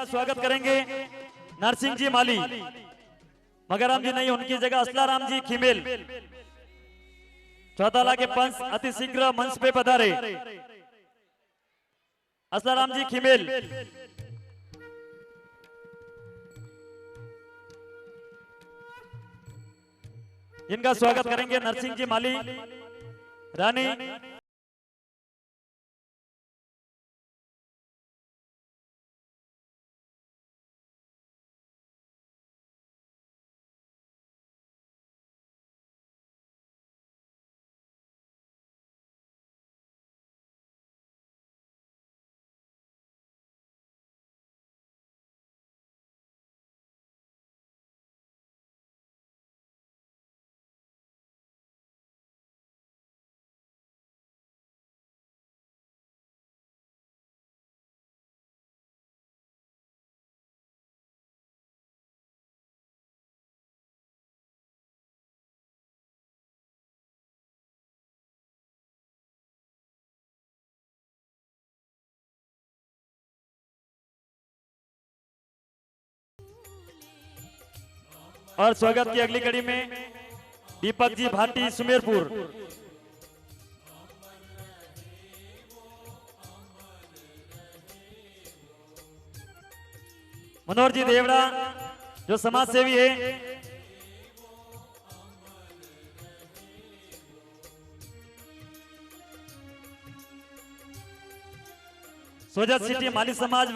का स्वागत करेंगे नरसिंह जी माली। मगराम जी नहीं, उनकी जगह असलाराम जी खिमेल। चौथाला के पंच अति शीघ्र मंच पे पधारे। असलाराम जी खिमेल। इनका स्वागत करेंगे नरसिंह जी माली रानी। और स्वागत की अगली कड़ी में दीपक जी भाटी सुमेरपुर। मनोहर जी देवड़ा जो समाज सेवी है। सोजत सिटी माली समाज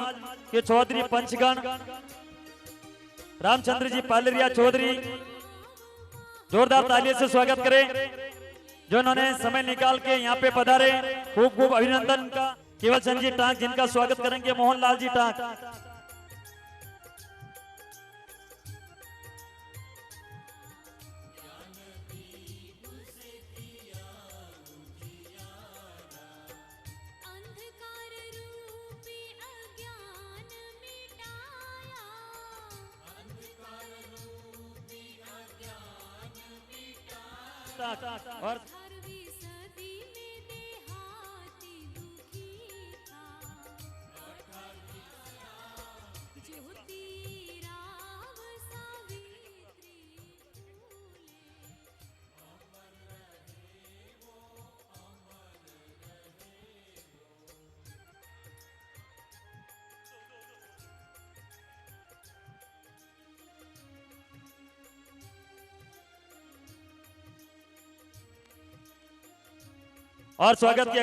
के चौधरी पंचगण रामचंद्र जी पालरिया चौधरी, जोरदार तालियों से स्वागत करें जो उन्होंने समय निकाल के यहाँ पे पधारे। खूब खूब अभिनंदन का। केवल चंद जी टांक जिनका स्वागत करेंगे मोहनलाल जी टांक। और स्वागत की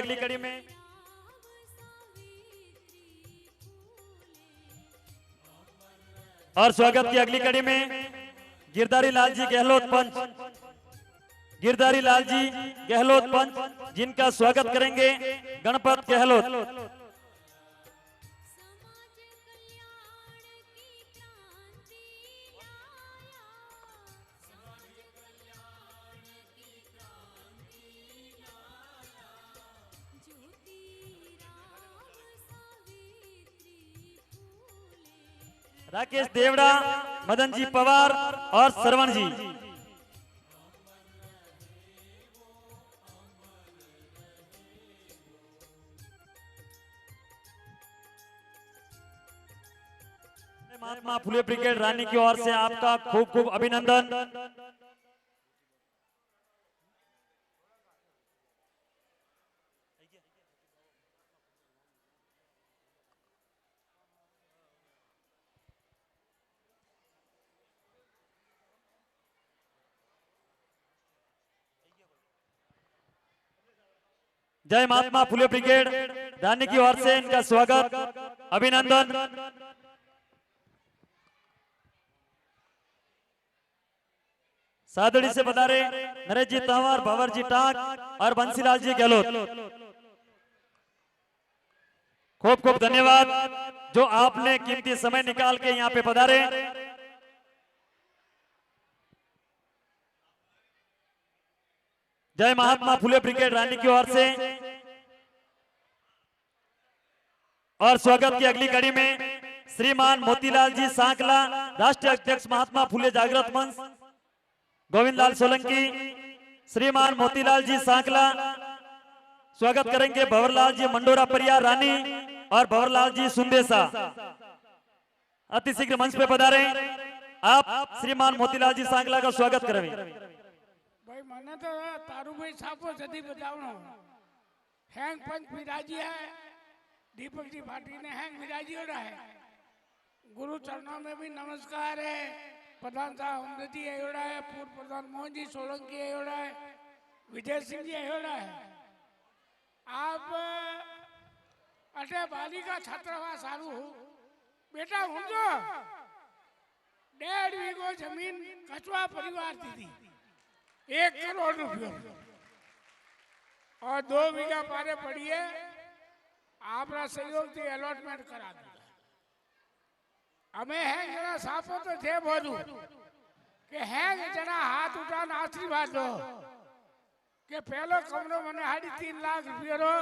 अगली कड़ी में गिरधारी लाल जी गहलोत पंच, गिरधारी लाल जी गहलोत पंच जिनका स्वागत करेंगे गणपत गहलोत। राकेश देवड़ा, मदन जी पवार और श्रवण जी। महात्मा फुले ब्रिगेड रानी की ओर से आपका खूब खूब अभिनंदन। जय महात्मा फुले ब्रिगेड रानी की ओर से इनका स्वागत अभिनंदन। सादड़ी से बता रहे नरेश जी तंवर, भंवर जी टाक और बंसीलाल जी गहलोत। खूब खूब धन्यवाद जो आपने कीमती समय निकाल के यहाँ पे पधारे। जय महात्मा फुले ब्रिगेड रानी की ओर से। और स्वागत की अगली कड़ी में श्रीमान मोतीलाल जी सांकला, राष्ट्रीय अध्यक्ष महात्मा फुले जागृत मंच गोविंद लाल सोलंकी। श्रीमान मोतीलाल जी सांकला स्वागत करेंगे भंवरलाल जी मंडोरा परिया रानी और भंवरलाल जी सुंदेसा। अति शीघ्र मंच पे पधारे। आप श्रीमान मोतीलाल जी सांगला का स्वागत करें। भाई मने तो तारू भाई सापो सदी बतावनो हैंग पंच विराजी है, दीपक जी भाटी ने हैंग विराजी हो रहा है। गुरु चरणों में भी नमस्कार है। प्रधान साहब अमृति अयोड़ा है, पूर्व प्रधान मोहन जी सोलंकी अयोड़ा है, विजय सिंह जी अयोड़ा है। आप अटे बालिका छात्रावास आलू बेटा हूँ जो 1.5 वीघो जमीन कछवा परिवार दी 1 करोड़ रुपये और 2 बीघा पारे पड़ी है। आपका सहयोग से अलॉटमेंट करा दिया। हमें है जना साफो तो थे बोलू कि है जना हाथ उठाना आशीर्वाद दो कि पहलो कमरो मैंने 3.5 लाख रुपये रो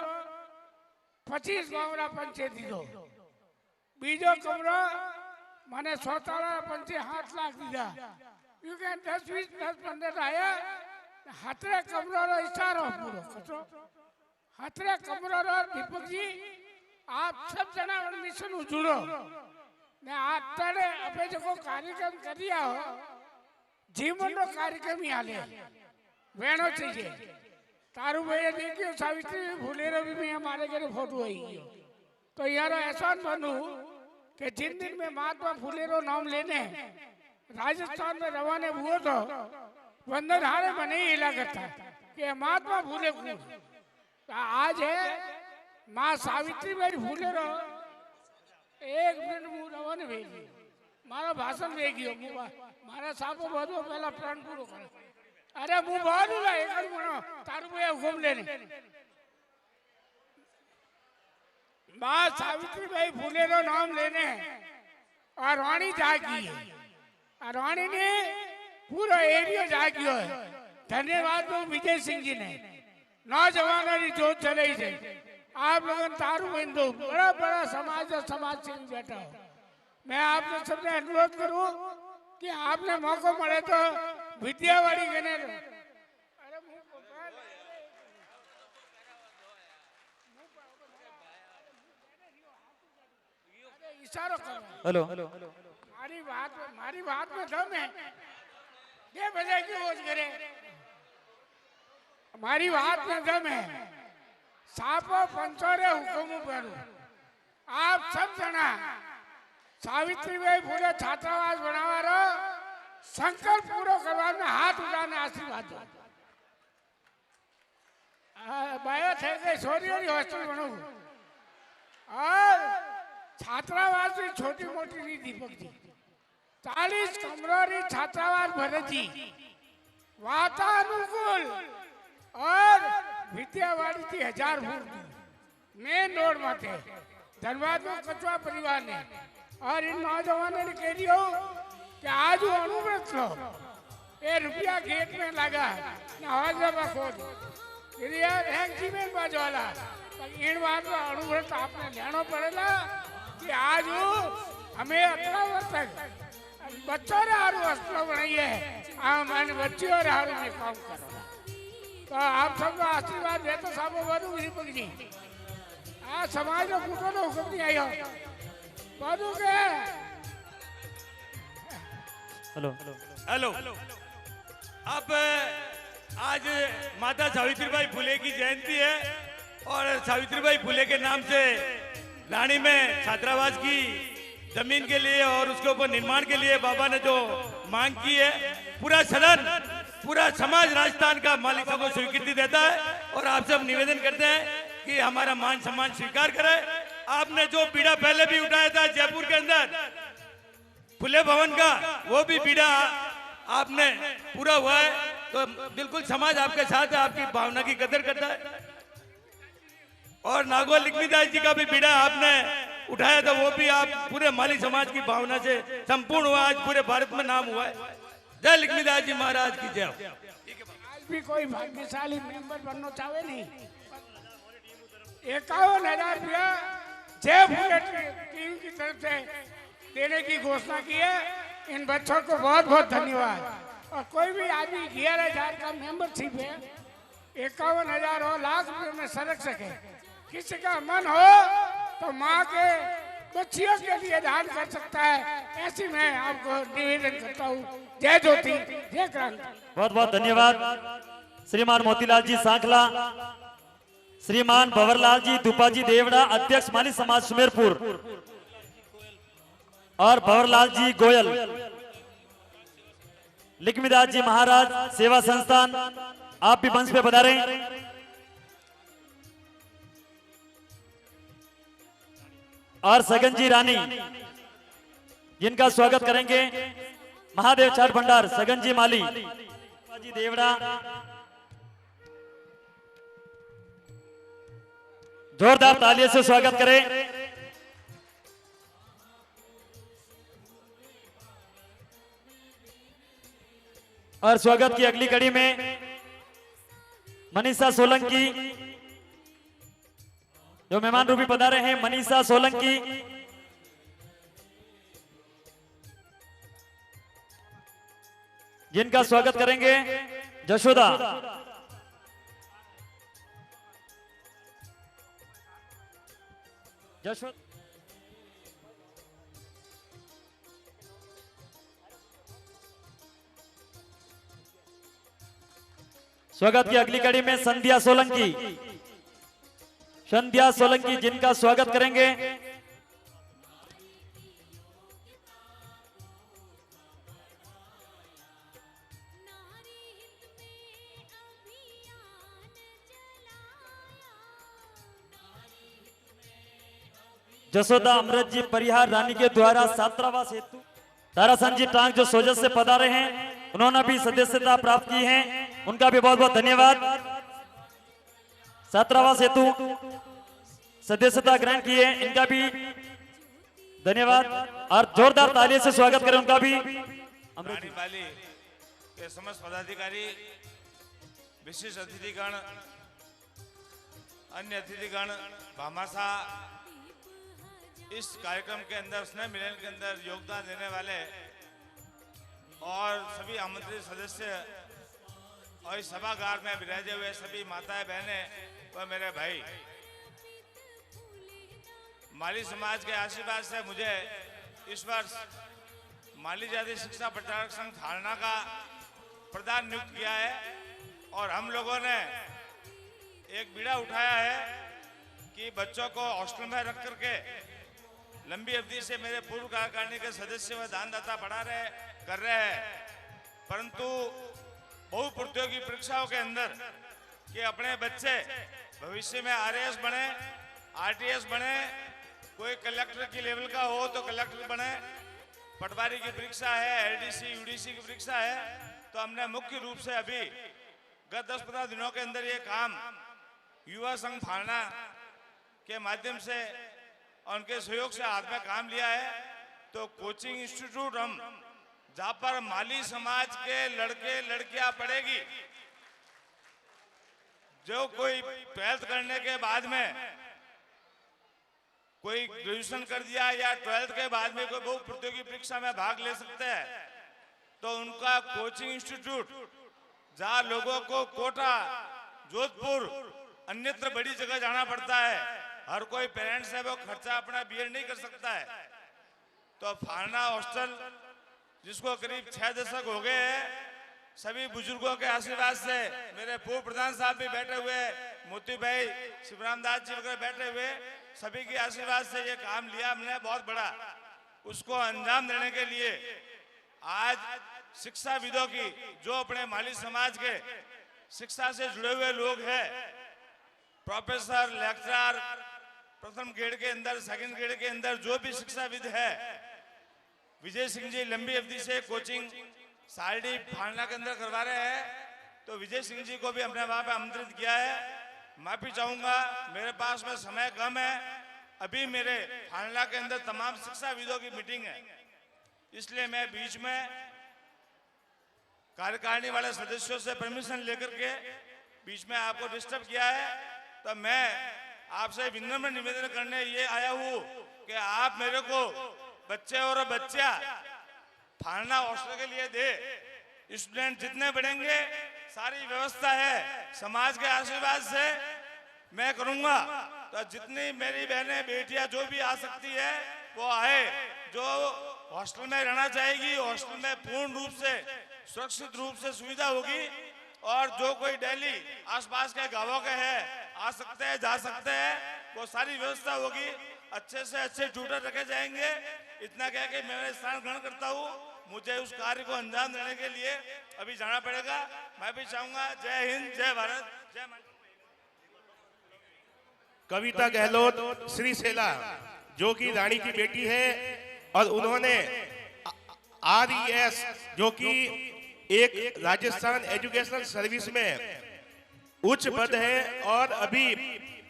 25 गाँवरा पंचायती दो। बीजो कमरो मैंने 17 पंचे 7 लाख दीदा। यू कैन 10 20 10 15 आया हतरे कमरो रो इशारो पूरो कचो हतरे कमरो रो दीपक जी आप सब जना मिशन जुड़ो ने आतरे अबे जो कार्यक्रम करिया हो जीवन रो कार्यक्रम ही आले वेणो चाहिए। तारू भैया देखियो सावित्री फुलेरो भी हमारे घर फोटो आई तो यार एहसान बनू कि जिन दिन में महात्मा फुलेरो नाम लेने राजस्थान में रवाने हुए तो वंदन हारे बने ही इलाका था कि महात्मा फुले को आज है माँ सावित्री बाई फुलेरो 1 मिनट मु रवाने भेजी मारा भाषण भेजियो मारा सापो बहुत पहला प्राण पूरो कर। अरे मु बहुत ला एक मनो तारू भैया घूम लेने माँ सावित्री बाई फुलेरो नाम लेने और रानी जागी है और रानी ने पूरा एरिया जागियो है। धन्यवाद तो विजय सिंह जी ने नौजवानों की जोत चलाई थे। आप लोगों तारू बिंदु बड़ा बड़ा समाज सेवी बैठा हो। मैं आपने सबसे अनुरोध करूं कि आपने मौका मिले तो विद्यावाड़ी गने इशारो करो। हेलो मारी बात में दम है ये बजाय की खोज करे हमारी बात में दम है। सापो पंचोरे हुकुम करो आप सब जना सावित्री बाई फुले छात्रावास बनावारो संकल्प पूरो करवा में हाथ उठाने आशीर्वाद दो। बायो थे गए छोरी हॉस्टल बनो और छात्रावास भी छोटी मोटी नहीं दीपक जी 40 कमरों री छात्रावास भरे जी वातानुकूल और विद्यावाड़ी थी 1000 फूट मेन रोड माथे धनबाद में कचवा परिवार ने और इन नौजवानों ने कह दिया कि आज वो अनुव्रत लो ये रुपया गेट में लगा हौजला खोद यार सीमेंट बाजू वाला इन बात में अनुव्रत आपने लेना पड़ेगा कि आज वो हमें 18 वर्ष तक बच्चों ने हारू हॉस्पिटल बनाई है मैंने बच्चों और हारू में काम करो तो आप सबको आशीर्वाद दे तो सब बधु दीपक जी आ समाज में फूटो तो हुक्म नहीं आई हो बधु के हेलो अब आज माता सावित्रीबाई फुले की जयंती है और सावित्रीबाई फुले के नाम से लानी में छात्रावास की जमीन के लिए और उसके ऊपर निर्माण के लिए बाबा ने जो मांग की है पूरा सदन पूरा समाज राजस्थान का मालिकों को स्वीकृति देता है और आपसे हम निवेदन करते हैं कि हमारा मान सम्मान स्वीकार करें। आपने जो बीड़ा पहले भी उठाया था जयपुर के अंदर फुले भवन का वो भी बीड़ा आपने पूरा हुआ है तो बिल्कुल समाज आपके साथ है आपकी भावना की कदर करता है। और नागौर लक्ष्मीदास जी का भी बीड़ा आपने उठाया था वो भी आप पूरे माली समाज की भावना से संपूर्ण हुआ आज पूरे भारत में नाम हुआ है। जय लक्ष्मीदास जी महाराज की जय। आज भी कोई भाग्यशाली मेंबर बनना चाहे नहीं 51,000 रुपया जय फुले टीम की तरफ से देने की घोषणा की है। इन बच्चों को बहुत बहुत धन्यवाद। और कोई भी आदमी 11,000 का मेंबरशिप है 51,000 हो लाख रुपए में सरक सके किसी का मन हो तो माँ के बच्चियों के लिए दान कर सकता है। ऐसी मैं आपको निवेदन करता हूँ। जय ज्योति, जय क्रांति। बहुत बहुत धन्यवाद श्रीमान मोतीलाल जी सांखला, श्रीमान भंवरलाल जी दुपाजी देवड़ा, अध्यक्ष माली समाज सुमेरपुर, और भंवरलाल जी गोयल, लिखमीदास जी महाराज सेवा संस्थान, आप भी मंच पे पधारें। और सगन जी रानी, जिनका स्वागत करेंगे महादेव चाट भंडार सगन जी माली जी देवड़ा। जोरदार तालियों से स्वागत करें। और स्वागत की अगली कड़ी में मनीषा सोलंकी, जो मेहमान रूपी पधारे हैं, मनीषा सोलंकी, जिनका स्वागत करेंगे जशोदा। स्वागत की अगली कड़ी में संध्या सोलंकी, संध्या सोलंकी, जिनका स्वागत करेंगे जसोदा अमृत जी परिहार रानी के द्वारा छात्रावास हेतु तारासन जी टांग जो सोजत से पधारे हैं, उन्होंने भी सदस्यता प्राप्त की है, उनका भी बहुत बहुत धन्यवाद। छात्रावास हेतु सदस्यता ग्रहण की है, इनका भी धन्यवाद। और जोरदार तालियों से स्वागत करें उनका भी। रानी बाली के समस्त पदाधिकारी, विशेष अतिथिगण, अन्य अतिथिगण, भामाशाह, इस कार्यक्रम के अंदर स्नेह मिलन के अंदर योगदान देने वाले और सभी आमंत्रित सदस्य और इस सभागार में विराजे हुए सभी माताएं, बहनें व मेरे भाई, माली समाज के आशीर्वाद से मुझे इस वर्ष माली जाति शिक्षा प्रचारक संघ थाना का प्रधान नियुक्त किया है। और हम लोगों ने एक बीड़ा उठाया है कि बच्चों को हॉस्टल में रख करके लंबी अवधि से मेरे पूर्व कार्यकारिणी के सदस्य व दानदाता कर रहे हैं, परंतु बहु प्रतियोगी परीक्षाओं के अंदर कि अपने बच्चे भविष्य में आरएएस बने, आरटीएस बने, कोई कलेक्टर की लेवल का हो तो कलेक्टर बने, पटवारी की परीक्षा है, एलडीसी यूडीसी की परीक्षा है। तो हमने मुख्य रूप से अभी गत 10-15 दिनों के अंदर ये काम युवा संघ थाना के माध्यम से और उनके सहयोग से हाथ में काम लिया है। तो कोचिंग इंस्टीट्यूट हम जहां पर माली समाज के लड़के लड़कियां पढ़ेगी, जो कोई 12th करने के बाद में कोई ग्रेजुएशन कर दिया या 12th के बाद में कोई बहु प्रतियोगी परीक्षा में भाग ले सकते हैं, तो उनका कोचिंग इंस्टीट्यूट जहां लोगों को कोटा, जोधपुर, अन्यत्र बड़ी जगह जाना पड़ता है, हर कोई पेरेंट्स है वो खर्चा अपना बीएड नहीं कर सकता है, तो फारना हॉस्टल जिसको करीब 6 दशक हो गए हैं, सभी बुजुर्गों के आशीर्वाद से, मेरे पूर्व प्रधान साहब भी बैठे हुए, मोती भाई, शिवराम दास जी वगैरह बैठे हुए, सभी के आशीर्वाद से ये काम लिया हमने बहुत बड़ा। उसको अंजाम देने के लिए आज शिक्षाविदों की, जो अपने माली समाज के शिक्षा से जुड़े हुए लोग हैं, प्रोफेसर, लेक्चरर, प्रथम ग्रेड के अंदर, सेकंड ग्रेड के अंदर जो भी शिक्षाविद है, विजय सिंह जी लंबी अवधि से कोचिंग सारडी फालना के अंदर करवा रहे हैं, तो विजय सिंह जी को भी हमने वहां पे आमंत्रित किया है। माफी चाहूंगा, मेरे पास में समय कम है, अभी मेरे फालना के अंदर तमाम शिक्षाविदों की मीटिंग है, इसलिए मैं बीच में कार्यकारिणी वाले सदस्यों से परमिशन लेकर के बीच में आपको डिस्टर्ब किया है। तो मैं आपसे विनम्र निवेदन करने ये आया हूँ कि आप मेरे को बच्चे और बच्चा फालना हॉस्टल के लिए दे। स्टूडेंट जितने बढ़ेंगे सारी व्यवस्था है, समाज के आशीर्वाद से मैं करूंगा। तो जितनी मेरी बहनें बेटियां जो भी आ सकती है वो आए, जो हॉस्टल में रहना चाहेगी हॉस्टल में पूर्ण रूप से सुरक्षित रूप से सुविधा होगी, और जो कोई दिल्ली आसपास के गांवों के है आ सकते हैं, जा सकते हैं, वो सारी व्यवस्था होगी। अच्छे से अच्छे ट्यूटर रखे जाएंगे। इतना कह के मैं स्थान ग्रहण करता हूँ। मुझे उस कार्य को अंजाम देने के लिए अभी जाना पड़ेगा। मैं भी चाहूंगा जय हिंद, जय भारत, जय माता। कविता गहलोत श्री सेला जो कि रानी की बेटी है, और उन्होंने RES जो कि एक राजस्थान एजुकेशनल सर्विस में उच्च पद है, और अभी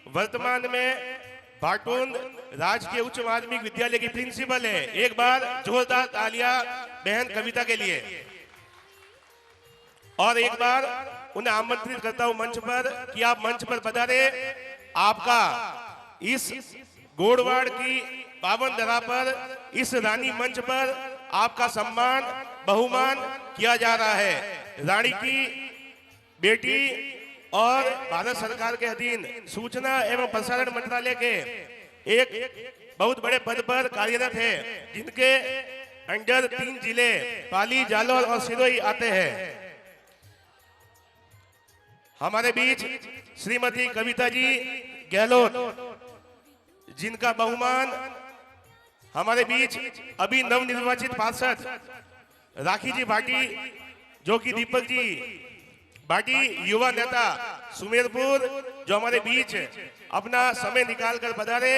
वर्तमान में भाटून राजकीय उच्च माध्यमिक विद्यालय की प्रिंसिपल है। एक बार जोरदार तालियां बहन कविता के लिए। और एक बार उन्हें आमंत्रित करता हूं मंच पर कि आप मंच पर पधारे। आपका इस गोड़वाड़ की पावन धरा पर, इस रानी मंच पर आपका सम्मान बहुमान किया जा रहा है। रानी की बेटी और भारत सरकार के अधीन सूचना एवं प्रसारण मंत्रालय के एक बहुत बड़े पद पर कार्यरत है, जिनके अंडर 3 जिले पाली, जालौर और सिरोही आते हैं। हमारे बीच श्रीमती कविता जी गहलोत, जिनका बहुमान हमारे बीच अभी नवनिर्वाचित पार्षद राखी जी भाटी, जो कि दीपक जी भाटी युवा नेता सुमेरपुर, जो हमारे बीच अपना समय निकालकर पधारे।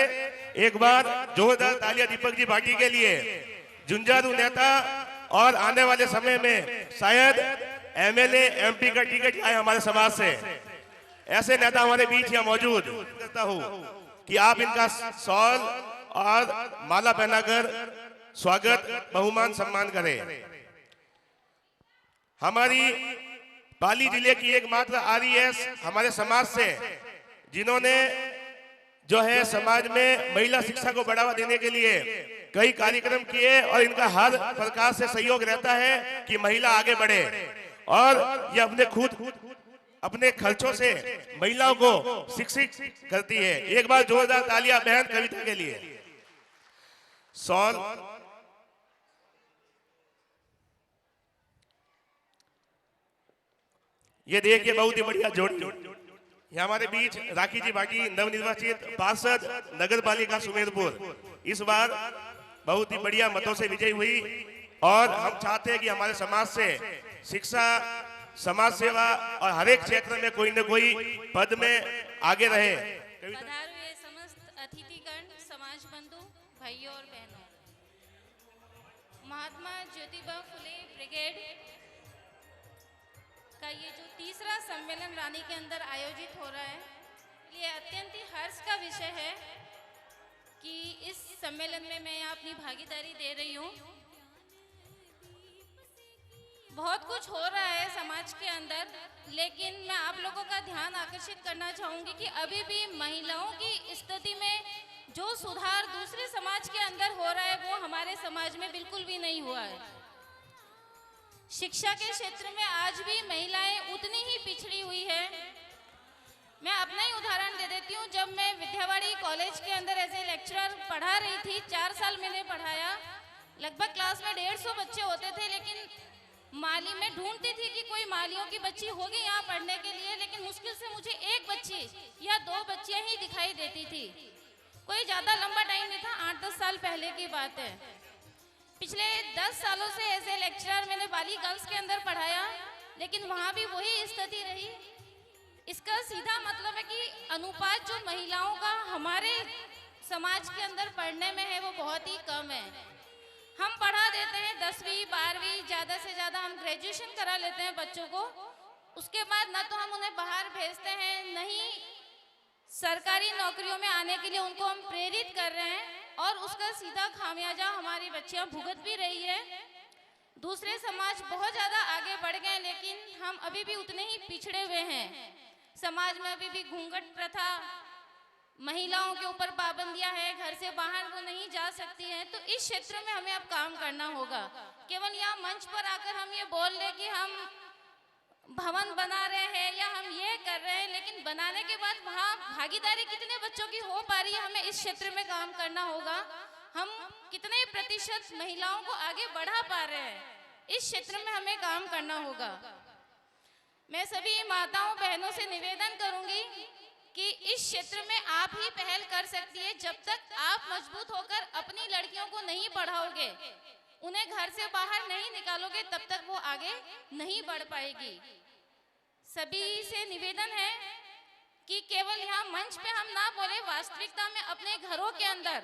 एक बार जोरदार तालियां दीपक जी भाटी के लिए। झुंझारू नेता, और आने वाले समय में शायद MLA MP का टिकट आए हमारे समाज से। ऐसे नेता हमारे बीच यहाँ मौजूद। करता हूँ कि आप इनका शॉल और माला पहनाकर स्वागत बहुमान सम्मान करें। हमारी पाली जिले की एकमात्र RES हमारे समाज से, जिन्होंने जो है समाज में महिला शिक्षा को बढ़ावा देने के लिए कई कार्यक्रम किए, और इनका हर प्रकार से सहयोग रहता है कि महिला आगे बढ़े, और ये अपने खर्चों से महिलाओं को शिक्षित करती है। एक बार जोरदार तालियां बहन कविता के लिए। सॉल ये देखिए, बहुत ही बढ़िया जोड़ी। ये हमारे बीच राखी जी भाटी, नवनिर्वाचित पार्षद नगर पालिका सुमेरपुर, इस बार बहुत ही बढ़िया मतों से विजयी हुई, और हम चाहते हैं कि हमारे समाज से शिक्षा, समाज सेवा और हर एक क्षेत्र में कोई न कोई पद में आगे रहे। पधारे समस्त अतिथिगण, समाज बंधु, भाइयों और बहनों, महात्मा ज्योतिबा फुले ब्रिगेड का ये जो तीसरा सम्मेलन रानी के अंदर आयोजित हो रहा है, ये अत्यंत ही हर्ष का विषय है कि इस सम्मेलन में मैं अपनी भागीदारी दे रही हूँ। बहुत कुछ हो रहा है समाज के अंदर, लेकिन मैं आप लोगों का ध्यान आकर्षित करना चाहूँगी कि अभी भी महिलाओं की स्थिति में जो सुधार दूसरे समाज के अंदर हो रहा है, वो हमारे समाज में बिल्कुल भी नहीं हुआ है। शिक्षा के क्षेत्र में आज भी महिलाएं उतनी ही पिछड़ी हुई है। मैं अपना ही उदाहरण दे देती हूँ। जब मैं विद्यावाड़ी कॉलेज के अंदर एज ए लेक्चरर पढ़ा रही थी, 4 साल मैंने पढ़ाया, लगभग क्लास में 150 बच्चे होते थे, लेकिन माली में ढूंढती थी कि कोई मालियों की बच्ची होगी यहाँ पढ़ने के लिए, लेकिन मुश्किल से मुझे 1 बच्ची या 2 बच्चियाँ ही दिखाई देती थी। कोई ज़्यादा लंबा टाइम नहीं था, 8-10 साल पहले की बात है। पिछले 10 सालों से एज ए लेक्चरर मैंने बाली गर्ल्स के अंदर पढ़ाया, लेकिन वहाँ भी वही स्थिति रही। इसका सीधा मतलब है कि अनुपात जो महिलाओं का हमारे समाज के अंदर पढ़ने में है, वो बहुत ही कम है। हम पढ़ा देते हैं 10वीं 12वीं, ज़्यादा से ज़्यादा हम ग्रेजुएशन करा लेते हैं बच्चों को। उसके बाद ना तो हम उन्हें बाहर भेजते हैं, नहीं सरकारी नौकरियों में आने के लिए उनको हम प्रेरित कर रहे हैं, और उसका सीधा खामियाजा हमारी बच्चियां भुगत भी रही है। दूसरे समाज बहुत ज़्यादा आगे बढ़ गए, लेकिन हम अभी भी उतने ही पिछड़े हुए हैं। समाज में अभी भी घूंघट प्रथा, महिलाओं के ऊपर पाबंदियां हैं, घर से बाहर वो नहीं जा सकती हैं। तो इस क्षेत्र में हमें अब काम करना होगा। केवल यहाँ मंच पर आकर हम ये बोल रहे कि हम भवन बना रहे हैं या हम ये कर रहे हैं, लेकिन बनाने के बाद वहाँ भागीदारी कितने बच्चों की हो पा रही है, हमें इस क्षेत्र में काम करना होगा। हम कितने प्रतिशत महिलाओं को आगे बढ़ा पा रहे हैं, इस क्षेत्र में हमें काम करना होगा। मैं सभी माताओं बहनों से निवेदन करूंगी कि इस क्षेत्र में आप ही पहल कर सकती है। जब तक आप मजबूत होकर अपनी लड़कियों को नहीं पढ़ाओगे, उन्हें घर से बाहर नहीं निकालोगे, तब तक वो आगे नहीं बढ़ पाएगी। सभी से निवेदन है कि केवल यहाँ मंच पे हम ना बोले, वास्तविकता में अपने घरों के अंदर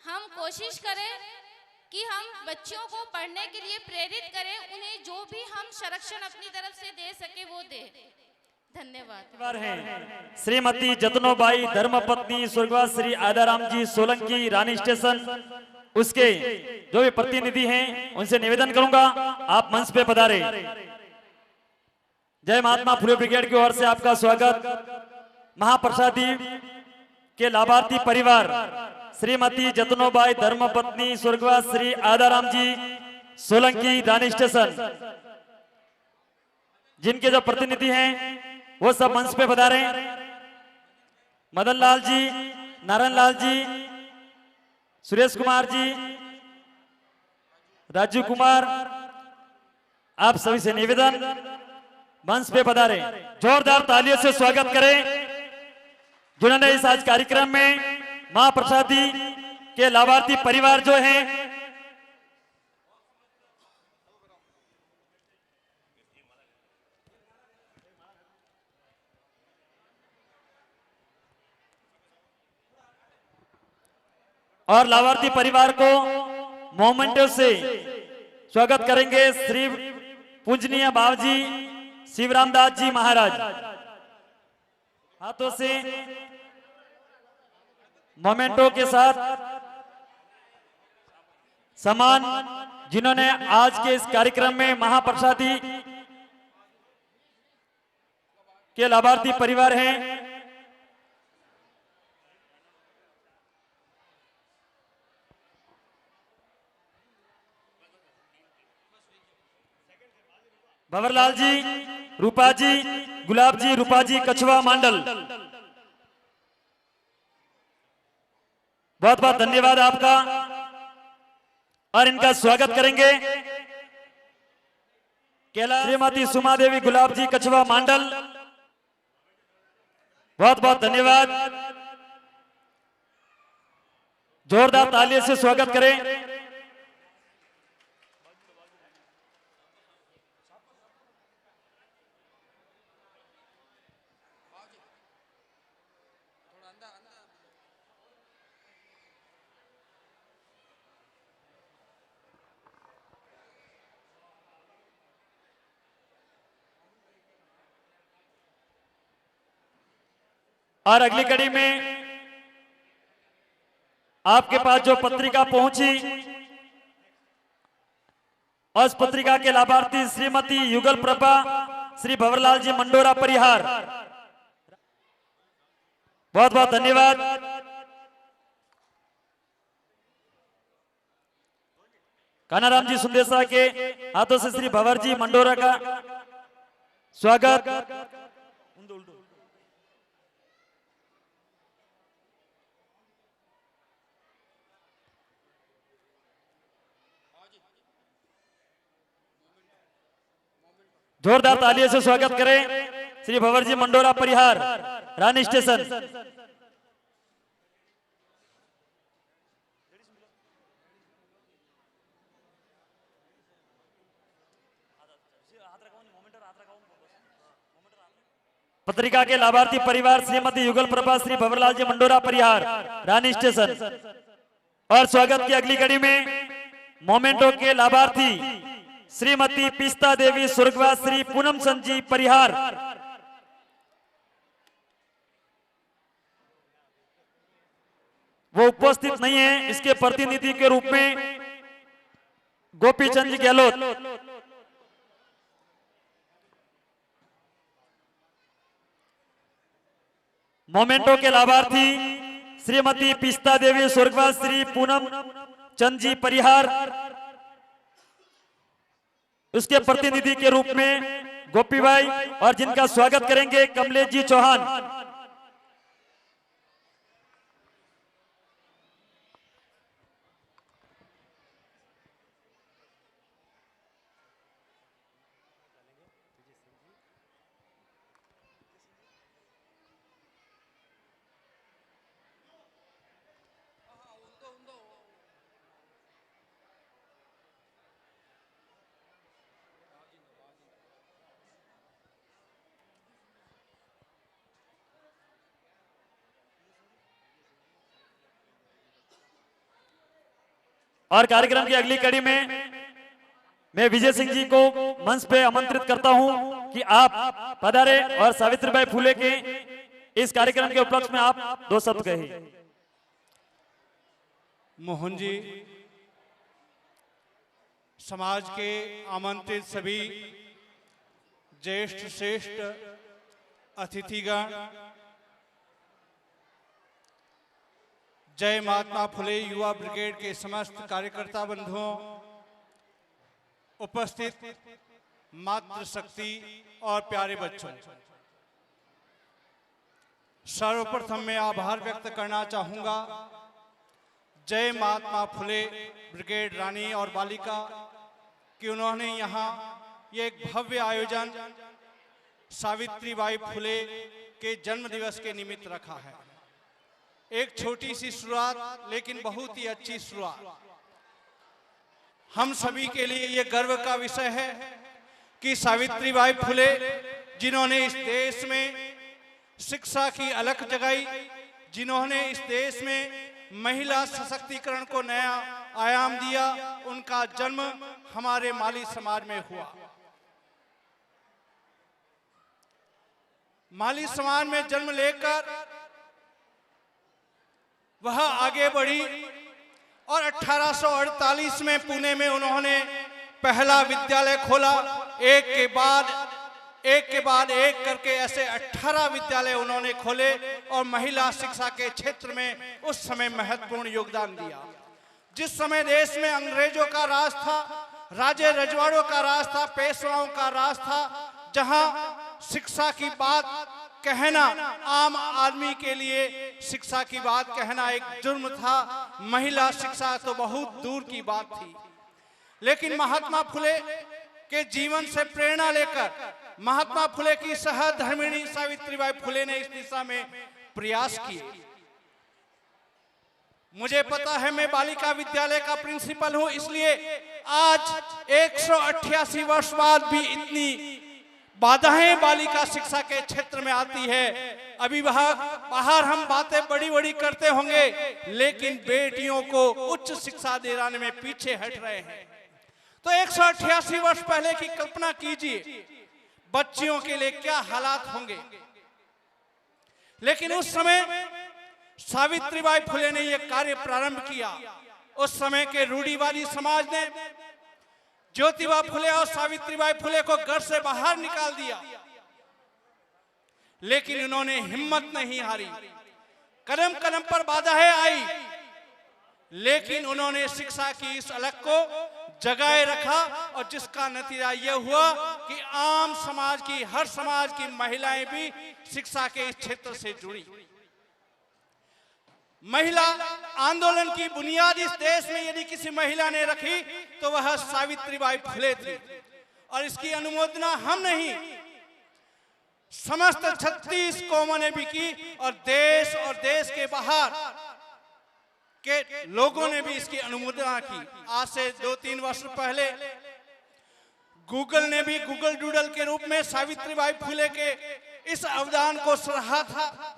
हम कोशिश करें कि हम बच्चियों को पढ़ने के लिए प्रेरित करें, उन्हें जो भी हम संरक्षण अपनी तरफ से दे सके वो दे। धन्यवाद। हैं श्रीमती जतनोबाई धर्मपत्नी स्वर्गवास श्री आदाराम जी सोलंकी, रानी स्टेशन, उसके जो भी प्रतिनिधि हैं उनसे निवेदन करूंगा आप मंच पे पधारे। जय महात्मा फुले ब्रिगेड की ओर से आपका स्वागत। महाप्रसादी के लाभार्थी परिवार श्रीमती जतनोबाई धर्मपत्नी स्वर्गवास श्री आदाराम जी सोलंकी, रानी स्टेशन, जिनके जो प्रतिनिधि हैं वो सब मंच पे पधारे। मदन लाल जी, नारायण लाल जी, सुरेश कुमार जी, राजू कुमार, आप सभी से निवेदन मंच पे पधारे। जोरदार तालियों से स्वागत करें जिन्होंने इस आज कार्यक्रम में महाप्रसादी के लाभार्थी परिवार जो हैं और लाभार्थी परिवार को मोमेंटो से स्वागत करेंगे श्री पूजनीय बाबूजी शिवराम दास जी महाराज। हाथों से मोमेंटो के साथ सम्मान जिन्होंने आज के इस कार्यक्रम में महाप्रसादी के लाभार्थी परिवार हैं। भंवरलाल जी, रूपा जी, गुलाब जी, रूपा जी, कछवा मंडल, बहुत बहुत धन्यवाद आपका। और इनका स्वागत करेंगे श्रीमती सुमा देवी, गुलाब जी, कछवा मंडल, बहुत बहुत धन्यवाद। जोरदार तालियों से स्वागत करें। और अगली कड़ी में आपके पास जो पत्रिका पहुंची, उस पत्रिका के लाभार्थी श्रीमती युगल प्रभा, श्री भंवरलाल जी मंडोरा परिहार, बहुत बहुत धन्यवाद। कानाराम जी सुंदेसा के हाथों से श्री भंवर जी मंडोरा का स्वागत। जोरदार तालियों से स्वागत करें श्री भंवर जी मंडोरा परिहार, रानी स्टेशन। पत्रिका के लाभार्थी परिवार श्रीमती युगल प्रभा, श्री भंवरलाल जी मंडोरा परिहार, रानी स्टेशन। और स्वागत की अगली कड़ी में मोमेंटो के लाभार्थी श्रीमती पिस्ता देवी स्वर्गवास, श्री पूनम चंद जी परिहार। वो उपस्थित नहीं है, इसके प्रतिनिधि के रूप में गोपी चंद जी गहलोत। मोमेंटो के लाभार्थी श्रीमती पिस्ता देवी स्वर्गवास, श्री पूनम चंद जी परिहार, उसके प्रतिनिधि के रूप में गोपी भाई, और जिनका स्वागत करेंगे कमलेश जी चौहान। और कार्यक्रम की अगली कड़ी में मैं विजय सिंह जी को मंच पे आमंत्रित करता हूं कि आप पधारे और सावित्रीबाई फुले के इस कार्यक्रम के उपलक्ष्य में आप 2 शब्द कहे। मोहन जी, समाज के आमंत्रित सभी ज्येष्ठ श्रेष्ठ अतिथिगण, जय महात्मा फुले युवा ब्रिगेड के समस्त कार्यकर्ता बंधुओं, उपस्थित मातृशक्ति और प्यारे बच्चों, सर्वप्रथम मैं आभार व्यक्त करना चाहूंगा जय महात्मा फुले ब्रिगेड रानी और बालिका कि उन्होंने यहाँ ये एक भव्य आयोजन सावित्रीबाई फुले के जन्म दिवस के निमित्त रखा है। एक छोटी सी शुरुआत लेकिन बहुत ही अच्छी शुरुआत। हम सभी के लिए ये गर्व का विषय है कि सावित्रीबाई फुले जिन्होंने इस देश में शिक्षा की अलख जगाई, जिन्होंने इस देश में महिला सशक्तिकरण को नया आयाम दिया, उनका जन्म हमारे माली समाज में हुआ। माली समाज में जन्म लेकर वह आगे बढ़ी और 1848 में पुणे में उन्होंने पहला विद्यालय खोला। एक के बाद एक करके ऐसे 18 विद्यालय उन्होंने खोले और महिला शिक्षा के क्षेत्र में उस समय महत्वपूर्ण योगदान दिया। जिस समय देश में अंग्रेजों का राज था, राजे रजवाड़ों का राज था, पेशवाओं का राज था, जहां शिक्षा की बात कहना आम आदमी के लिए शिक्षा की बात कहना एक जुर्म था, महिला शिक्षा तो बहुत दूर की बात थी। लेकिन महात्मा फुले के जीवन से प्रेरणा लेकर महात्मा फुले की सहधर्मिणी सावित्रीबाई फुले ने इस दिशा में प्रयास किए। मुझे पता है, मैं बालिका विद्यालय का प्रिंसिपल हूं, इसलिए आज 188 वर्ष बाद भी इतनी बाधाएं बालिका शिक्षा के क्षेत्र में आती है। अभी बाहर हम बातें बड़ी बड़ी करते होंगे, लेकिन बेटियों को उच्च शिक्षा दिलाने में पीछे हट रहे हैं। तो 188 वर्ष पहले की कल्पना कीजिए, बच्चियों के लिए क्या हालात होंगे। लेकिन उस समय सावित्रीबाई फुले ने यह कार्य प्रारंभ किया। उस समय के रूढ़िवादी समाज ने ज्योतिबा फुले और सावित्रीबाई फुले को घर से बाहर निकाल दिया, लेकिन उन्होंने हिम्मत नहीं हारी। कदम कदम पर बाधाएं आई, लेकिन उन्होंने शिक्षा की इस अलख को जगाए रखा और जिसका नतीजा यह हुआ कि आम समाज की, हर समाज की महिलाएं भी शिक्षा के इस क्षेत्र से जुड़ी। महिला आंदोलन की बुनियाद इस देश में यदि किसी महिला ने रखी तो वह सावित्रीबाई फुले थी। और इसकी अनुमोदना हम नहीं, समस्त 36 कौमों ने भी की और देश के बाहर के लोगों ने भी इसकी अनुमोदना की। आज से 2-3 वर्ष पहले गूगल ने भी गूगल डूडल के रूप में सावित्रीबाई फुले के इस अवदान को सराहा था।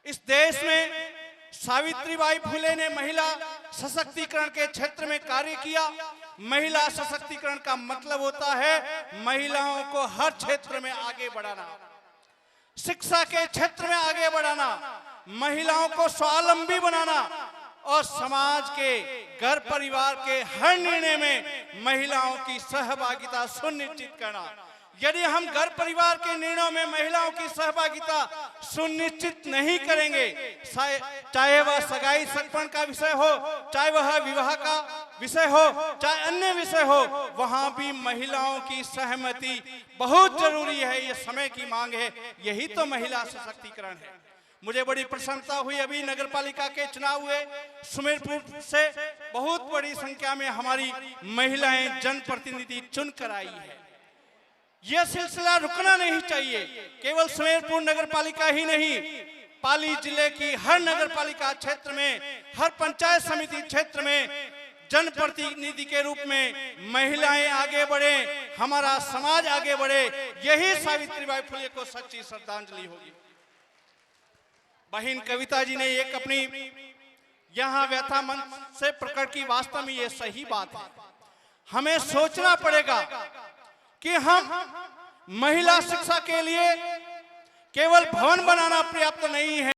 इस देश में सावित्रीबाई फुले ने महिला सशक्तिकरण के क्षेत्र में कार्य किया। महिला सशक्तिकरण का मतलब होता है महिलाओं को हर क्षेत्र में आगे बढ़ाना, शिक्षा के क्षेत्र में आगे बढ़ाना, महिलाओं को स्वावलंबी बनाना और समाज के, घर परिवार के हर निर्णय में महिलाओं की सहभागिता सुनिश्चित करना। यदि हम घर परिवार के निर्णयों में महिलाओं की सहभागिता सुनिश्चित नहीं करेंगे, चाहे वह सगाई सगपन का विषय हो, चाहे वह विवाह का विषय हो, चाहे अन्य विषय हो, वहां भी महिलाओं की सहमति बहुत जरूरी है। यह समय की मांग है। यही तो महिला सशक्तिकरण है। मुझे बड़ी प्रसन्नता हुई, अभी नगर पालिका के चुनाव हुए, सुमेरपुर से बहुत बड़ी संख्या में हमारी महिलाएं जनप्रतिनिधि चुनकर आई है। यह सिलसिला रुकना नहीं चाहिए। केवल सुमेरपुर नगर पालिका ही नहीं, पाली जिले की हर नगर पालिका क्षेत्र में, हर पंचायत समिति क्षेत्र में जनप्रतिनिधि के रूप में महिलाएं आगे बढ़े, हमारा समाज आगे बढ़े, यही सावित्रीबाई फुले को सच्ची श्रद्धांजलि होगी। बहन कविता जी ने एक अपनी यहाँ व्यथा मन से प्रकट की। वास्तव में ये सही बात है। हमें सोचना पड़ेगा कि हम महिला शिक्षा के लिए केवल भवन बनाना पर्याप्त नहीं है।